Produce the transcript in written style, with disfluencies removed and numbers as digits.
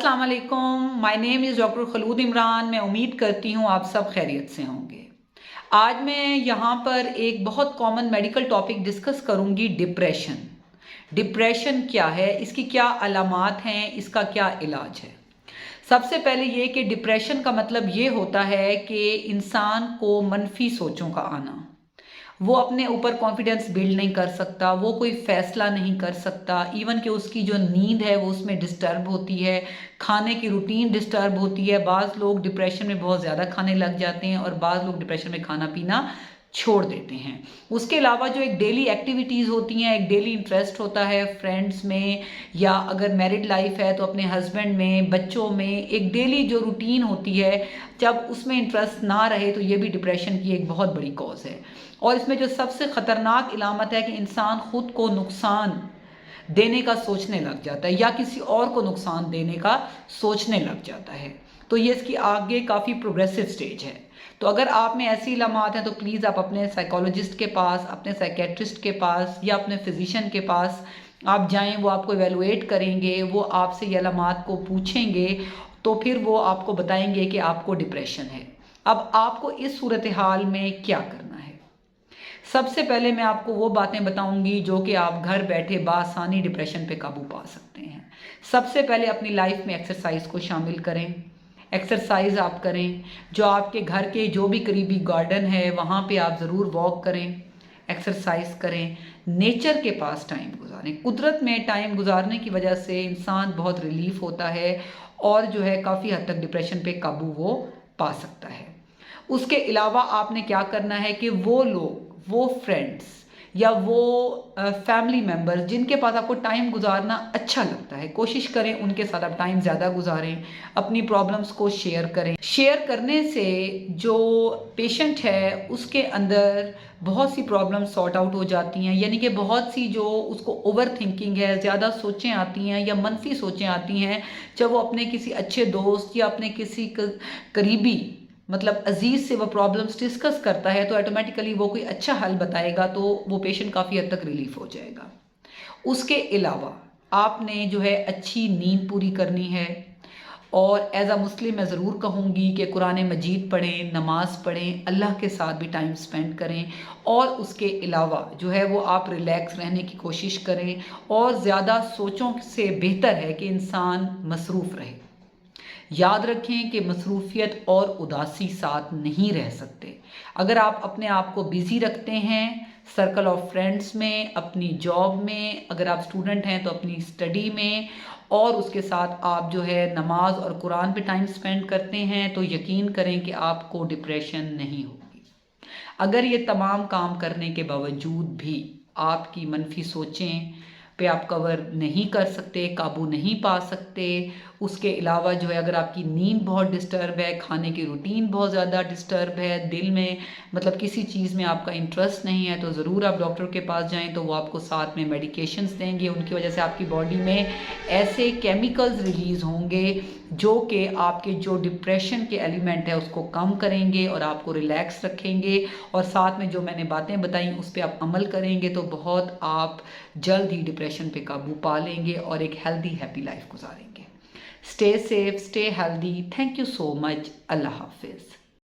अस्सलाम वालेकुम, my name is doctor Khulood Imran. मैं उम्मीद करती हूँ आप सब खैरियत से होंगे। आज मैं यहाँ पर एक बहुत कॉमन मेडिकल टॉपिक डिस्कस करूँगी, डिप्रेशन। डिप्रेशन क्या है, इसकी क्या अलामात हैं, इसका क्या इलाज है। सबसे पहले ये कि डिप्रेशन का मतलब ये होता है कि इंसान को मनफी सोचों का आना, वो अपने ऊपर कॉन्फिडेंस बिल्ड नहीं कर सकता, वो कोई फैसला नहीं कर सकता, इवन कि उसकी जो नींद है वो उसमें डिस्टर्ब होती है, खाने की रूटीन डिस्टर्ब होती है। बाज़ लोग डिप्रेशन में बहुत ज़्यादा खाने लग जाते हैं और बाज़ लोग डिप्रेशन में खाना पीना छोड़ देते हैं। उसके अलावा जो एक डेली एक्टिविटीज़ होती हैं, एक डेली इंटरेस्ट होता है फ्रेंड्स में, या अगर मैरिड लाइफ है तो अपने हस्बैंड में, बच्चों में, एक डेली जो रूटीन होती है, जब उसमें इंटरेस्ट ना रहे तो ये भी डिप्रेशन की एक बहुत बड़ी कॉज है। और इसमें जो सबसे ख़तरनाक इलामत है कि इंसान ख़ुद को नुकसान देने का सोचने लग जाता है या किसी और को नुकसान देने का सोचने लग जाता है। तो ये इसकी आगे काफ़ी प्रोग्रेसिव स्टेज है। तो अगर आप में ऐसी इलामात हैं तो प्लीज़ आप अपने साइकोलॉजिस्ट के पास, अपने साइकेट्रिस्ट के पास या अपने फिजिशियन के पास आप जाएं। वो आपको एवेलुएट करेंगे, वो आपसे ये इलामात को पूछेंगे, तो फिर वो आपको बताएंगे कि आपको डिप्रेशन है। अब आपको इस सूरत हाल में क्या करना है। सबसे पहले मैं आपको वो बातें बताऊंगी जो कि आप घर बैठे बासानी डिप्रेशन पे काबू पा सकते हैं। सबसे पहले अपनी लाइफ में एक्सरसाइज को शामिल करें। एक्सरसाइज आप करें, जो आपके घर के जो भी करीबी गार्डन है वहाँ पे आप ज़रूर वॉक करें, एक्सरसाइज करें, नेचर के पास टाइम गुजारें। कुदरत में टाइम गुजारने की वजह से इंसान बहुत रिलीफ होता है और जो है काफ़ी हद तक डिप्रेशन पे काबू वो पा सकता है। उसके अलावा आपने क्या करना है कि वो लोग, वो फ्रेंड्स या वो फैमिली मेम्बर्स जिनके पास आपको टाइम गुजारना अच्छा लगता है, कोशिश करें उनके साथ आप टाइम ज़्यादा गुजारें, अपनी प्रॉब्लम्स को शेयर करें। शेयर करने से जो पेशेंट है उसके अंदर बहुत सी प्रॉब्लम्स सॉर्ट आउट हो जाती हैं, यानी कि बहुत सी जो उसको ओवर थिंकिंग है, ज़्यादा सोचें आती हैं या मनफी सोचें आती हैं, जब वो अपने किसी अच्छे दोस्त या अपने किसी करीबी मतलब अजीज़ से वो प्रॉब्लम्स डिस्कस करता है तो ऑटोमेटिकली वो कोई अच्छा हल बताएगा तो वो पेशेंट काफ़ी हद तक रिलीफ हो जाएगा। उसके अलावा आपने जो है अच्छी नींद पूरी करनी है। और एज अ मुस्लिम मैं ज़रूर कहूँगी कि कुरान मजीद पढ़ें, नमाज़ पढ़ें, अल्लाह के साथ भी टाइम स्पेंड करें। और उसके अलावा जो है वो आप रिलैक्स रहने की कोशिश करें। और ज़्यादा सोचों से बेहतर है कि इंसान मसरूफ़ रहे। याद रखें कि मसरूफियत और उदासी साथ नहीं रह सकते। अगर आप अपने आप को बिज़ी रखते हैं सर्कल ऑफ फ्रेंड्स में, अपनी जॉब में, अगर आप स्टूडेंट हैं तो अपनी स्टडी में, और उसके साथ आप जो है नमाज और कुरान पे टाइम स्पेंड करते हैं, तो यकीन करें कि आपको डिप्रेशन नहीं होगी। अगर ये तमाम काम करने के बावजूद भी आपकी मनफी सोचें पे आप कवर नहीं कर सकते, काबू नहीं पा सकते, उसके अलावा जो है अगर आपकी नींद बहुत डिस्टर्ब है, खाने की रूटीन बहुत ज़्यादा डिस्टर्ब है, दिल में मतलब किसी चीज़ में आपका इंटरेस्ट नहीं है, तो ज़रूर आप डॉक्टर के पास जाएं। तो वो आपको साथ में मेडिकेशंस देंगे, उनकी वजह से आपकी बॉडी में ऐसे केमिकल्स रिलीज़ होंगे जो कि आपके जो डिप्रेशन के एलिमेंट है उसको कम करेंगे और आपको रिलैक्स रखेंगे। और साथ में जो मैंने बातें बताई उस पर आप अमल करेंगे तो बहुत आप जल्द ही डिप्रेशन पे काबू पा लेंगे और एक हेल्दी हैप्पी लाइफ गुजारेंगे। Stay safe, stay healthy. Thank you so much. अल्लाह हाफिज़।